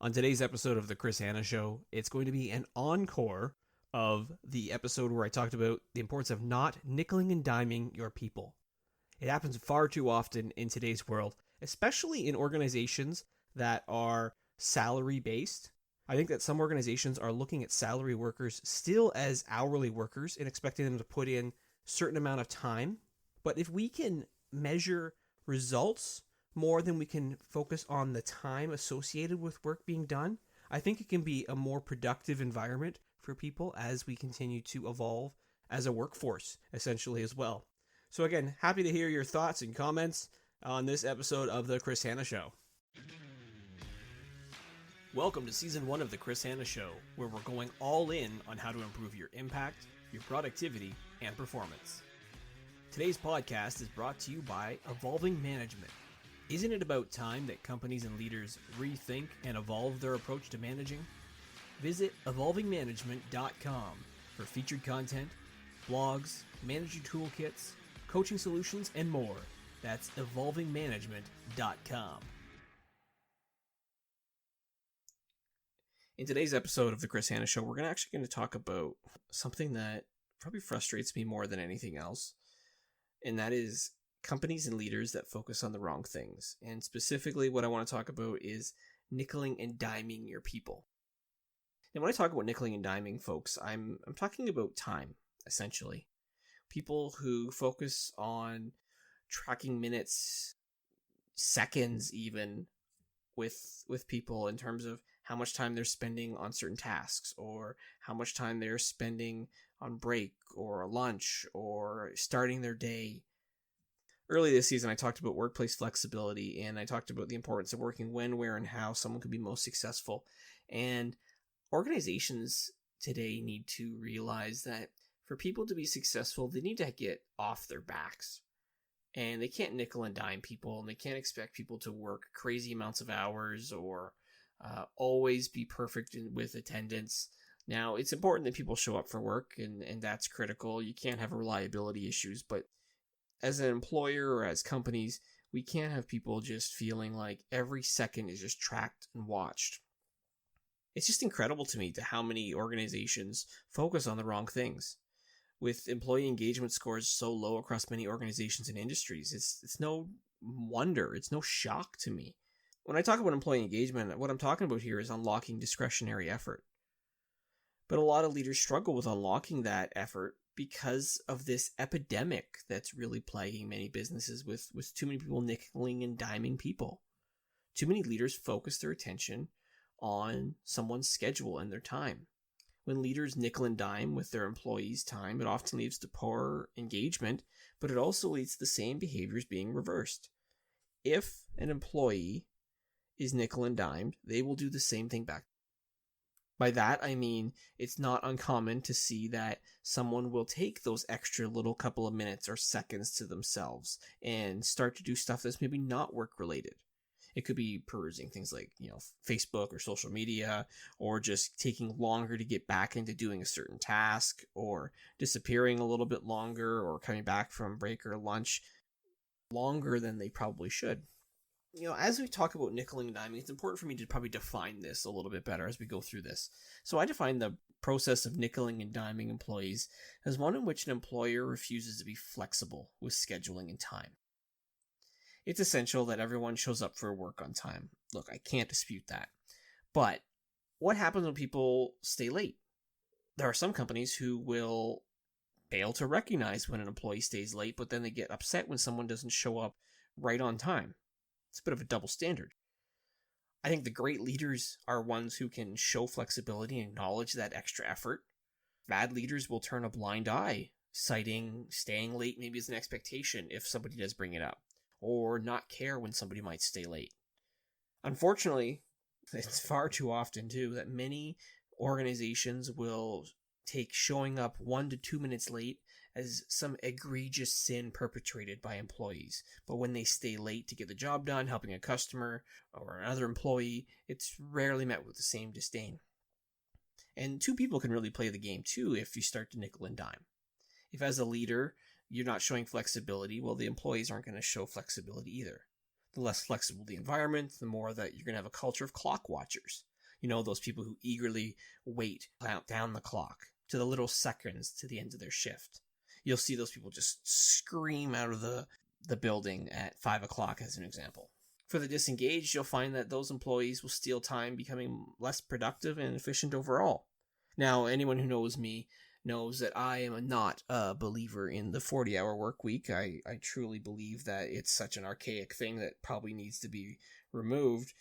On today's episode of The Chris Hanna Show, it's going to be an encore of the episode where I talked about the importance of not nickeling and diming your people. It happens far too often in today's world, especially in organizations that are salary based. I think that some organizations are looking at salary workers still as hourly workers and expecting them to put in a certain amount of time. But if we can measure results more than we can focus on the time associated with work being done, I think it can be a more productive environment for people as we continue to evolve as a workforce, essentially, as well. So again, happy to hear your thoughts and comments on this episode of The Chris Hanna Show. Welcome to Season 1 of The Chris Hanna Show, where we're going all in on how to improve your impact, your productivity, and performance. Today's podcast is brought to you by Evolving Management. Isn't it about time that companies and leaders rethink and evolve their approach to managing? Visit evolvingmanagement.com for featured content, blogs, manager toolkits, coaching solutions, and more. That's evolvingmanagement.com. In today's episode of The Chris Hanna Show, we're actually going to talk about something that probably frustrates me more than anything else, and that is companies and leaders that focus on the wrong things. And specifically, what I want to talk about is nickeling and diming your people. And when I talk about nickeling and diming, folks, I'm talking about time, essentially. People who focus on tracking minutes, seconds even, with people in terms of how much time they're spending on certain tasks, or how much time they're spending on break or lunch or starting their day. Early this season, I talked about workplace flexibility, and I talked about the importance of working when, where, and how someone can be most successful. And organizations today need to realize that for people to be successful, they need to get off their backs. And they can't nickel and dime people, and they can't expect people to work crazy amounts of hours or always be perfect with attendance. Now, it's important that people show up for work, and that's critical. You can't have reliability issues, but as an employer or as companies, we can't have people just feeling like every second is just tracked and watched. It's just incredible to me to how many organizations focus on the wrong things. With employee engagement scores so low across many organizations and industries, it's no wonder, it's no shock to me. When I talk about employee engagement, what I'm talking about here is unlocking discretionary effort. But a lot of leaders struggle with unlocking that effort because of this epidemic that's really plaguing many businesses with too many people nickeling and diming people. Too many leaders focus their attention on someone's schedule and their time. When leaders nickel and dime with their employees' time, it often leads to poor engagement, but it also leads to the same behaviors being reversed. If an employee is nickel and dimed, they will do the same thing back. By that, I mean it's not uncommon to see that someone will take those extra little couple of minutes or seconds to themselves and start to do stuff that's maybe not work related. It could be perusing things like, Facebook or social media, or just taking longer to get back into doing a certain task, or disappearing a little bit longer, or coming back from break or lunch longer than they probably should. As we talk about nickeling and diming, it's important for me to probably define this a little bit better as we go through this. So I define the process of nickeling and diming employees as one in which an employer refuses to be flexible with scheduling and time. It's essential that everyone shows up for work on time. Look, I can't dispute that. But what happens when people stay late? There are some companies who will fail to recognize when an employee stays late, but then they get upset when someone doesn't show up right on time. It's a bit of a double standard. I think the great leaders are ones who can show flexibility and acknowledge that extra effort. Bad leaders will turn a blind eye, citing staying late maybe as an expectation if somebody does bring it up, or not care when somebody might stay late. Unfortunately, it's far too often too that many organizations will take showing up 1 to 2 minutes late as some egregious sin perpetrated by employees. But when they stay late to get the job done, helping a customer or another employee, it's rarely met with the same disdain. And two people can really play the game too if you start to nickel and dime. If as a leader, you're not showing flexibility, well, the employees aren't going to show flexibility either. The less flexible the environment, the more that you're going to have a culture of clock watchers. Those people who eagerly wait, count down the clock to the little seconds to the end of their shift. You'll see those people just scream out of the building at 5 o'clock, as an example. For the disengaged, you'll find that those employees will steal time, becoming less productive and efficient overall. Now, anyone who knows me knows that I am not a believer in the 40-hour work week. I truly believe that it's such an archaic thing that probably needs to be removed.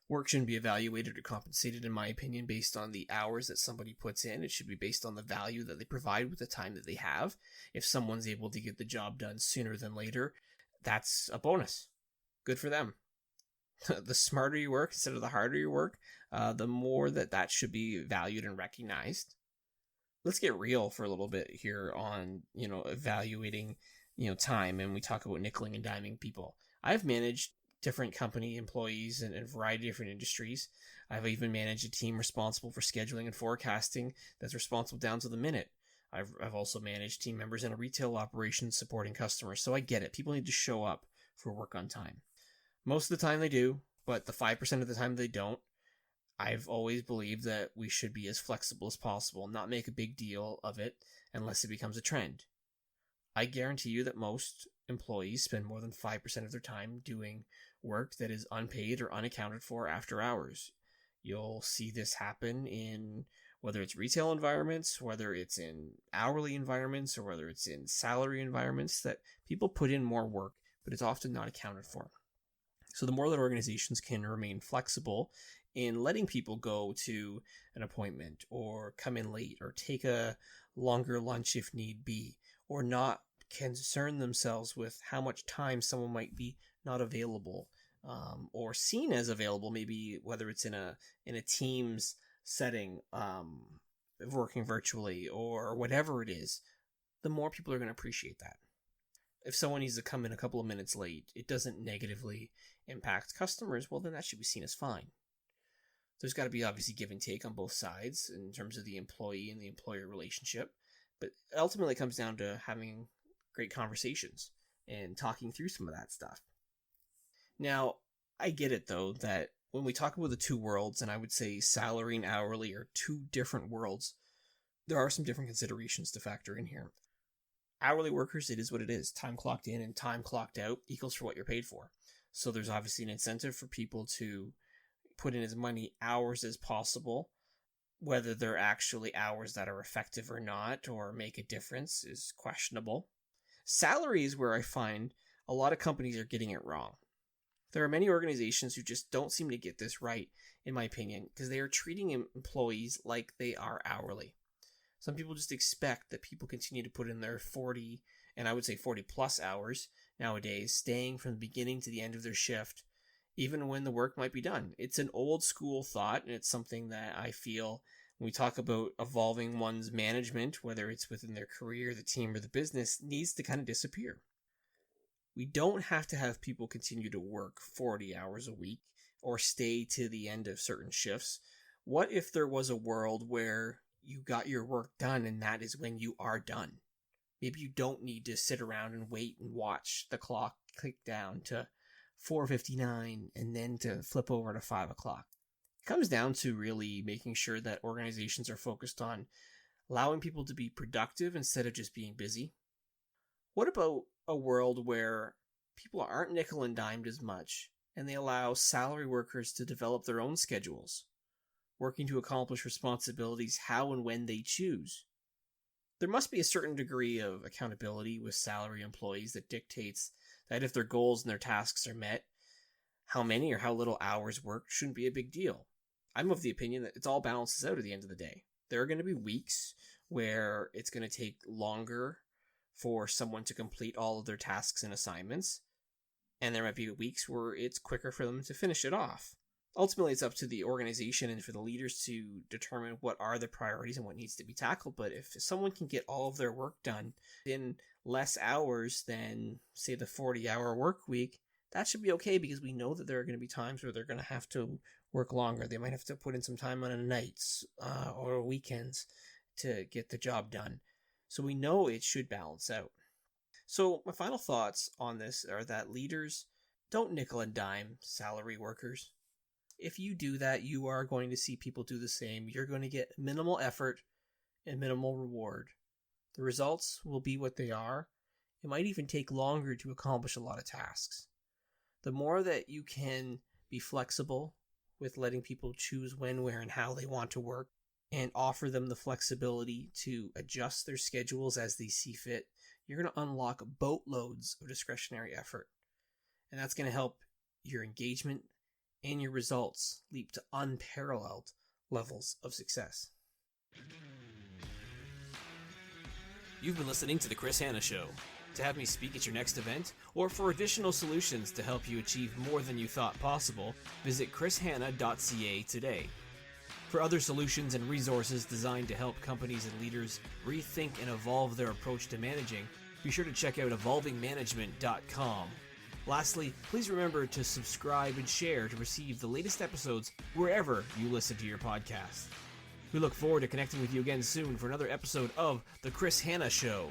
Work shouldn't be evaluated or compensated, in my opinion, based on the hours that somebody puts in. It should be based on the value that they provide with the time that they have. If someone's able to get the job done sooner than later, that's a bonus. Good for them. The smarter you work instead of the harder you work, the more that should be valued and recognized. Let's get real for a little bit here on, evaluating, time. And we talk about nickeling and diming people. I've managed different company employees in a variety of different industries. I've even managed a team responsible for scheduling and forecasting that's responsible down to the minute. I've also managed team members in a retail operation supporting customers. So I get it. People need to show up for work on time. Most of the time they do, but the 5% of the time they don't. I've always believed that we should be as flexible as possible, not make a big deal of it unless it becomes a trend. I guarantee you that most employees spend more than 5% of their time doing work that is unpaid or unaccounted for after hours. You'll see this happen in whether it's retail environments, whether it's in hourly environments, or whether it's in salary environments, that people put in more work, but it's often not accounted for. So the more that organizations can remain flexible in letting people go to an appointment or come in late or take a longer lunch if need be, or not concern themselves with how much time someone might be not available or seen as available, maybe whether it's in a Teams setting, working virtually or whatever it is, the more people are going to appreciate that. If someone needs to come in a couple of minutes late, it doesn't negatively impact customers, well, then that should be seen as fine. There's got to be obviously give and take on both sides in terms of the employee and the employer relationship, but ultimately it comes down to having great conversations and talking through some of that stuff. Now, I get it though, that when we talk about the two worlds, and I would say salary and hourly are two different worlds, there are some different considerations to factor in here. Hourly workers, it is what it is. Time clocked in and time clocked out equals for what you're paid for. So there's obviously an incentive for people to put in as many hours as possible. Whether they're actually hours that are effective or not, or make a difference, is questionable. Salary is where I find a lot of companies are getting it wrong. There are many organizations who just don't seem to get this right, in my opinion, because they are treating employees like they are hourly. Some people just expect that people continue to put in their 40, and I would say 40 plus hours nowadays, staying from the beginning to the end of their shift, even when the work might be done. It's an old school thought, and it's something that I feel when we talk about evolving one's management, whether it's within their career, the team, or the business, needs to kind of disappear. We don't have to have people continue to work 40 hours a week or stay to the end of certain shifts. What if there was a world where you got your work done and that is when you are done? Maybe you don't need to sit around and wait and watch the clock click down to 4:59 and then to flip over to 5 o'clock. It comes down to really making sure that organizations are focused on allowing people to be productive instead of just being busy. What about a world where people aren't nickel and dimed as much and they allow salary workers to develop their own schedules, working to accomplish responsibilities how and when they choose? There must be a certain degree of accountability with salary employees that dictates that if their goals and their tasks are met, how many or how little hours worked shouldn't be a big deal. I'm of the opinion that it all balances out at the end of the day. There are going to be weeks where it's going to take longer for someone to complete all of their tasks and assignments, and there might be weeks where it's quicker for them to finish it off. Ultimately, it's up to the organization and for the leaders to determine what are the priorities and what needs to be tackled. But if someone can get all of their work done in less hours than, say, the 40-hour work week, that should be okay, because we know that there are going to be times where they're going to have to work longer. They might have to put in some time on nights or weekends to get the job done. So we know it should balance out. So my final thoughts on this are that leaders don't nickel and dime salary workers. If you do that, you are going to see people do the same. You're going to get minimal effort and minimal reward. The results will be what they are. It might even take longer to accomplish a lot of tasks. The more that you can be flexible with letting people choose when, where, and how they want to work, and offer them the flexibility to adjust their schedules as they see fit, you're going to unlock boatloads of discretionary effort. And that's going to help your engagement and your results leap to unparalleled levels of success. You've been listening to The Chris Hanna Show. To have me speak at your next event, or for additional solutions to help you achieve more than you thought possible, visit chrishanna.ca today. For other solutions and resources designed to help companies and leaders rethink and evolve their approach to managing, be sure to check out evolvingmanagement.com. Lastly, please remember to subscribe and share to receive the latest episodes wherever you listen to your podcast. We look forward to connecting with you again soon for another episode of The Chris Hanna Show.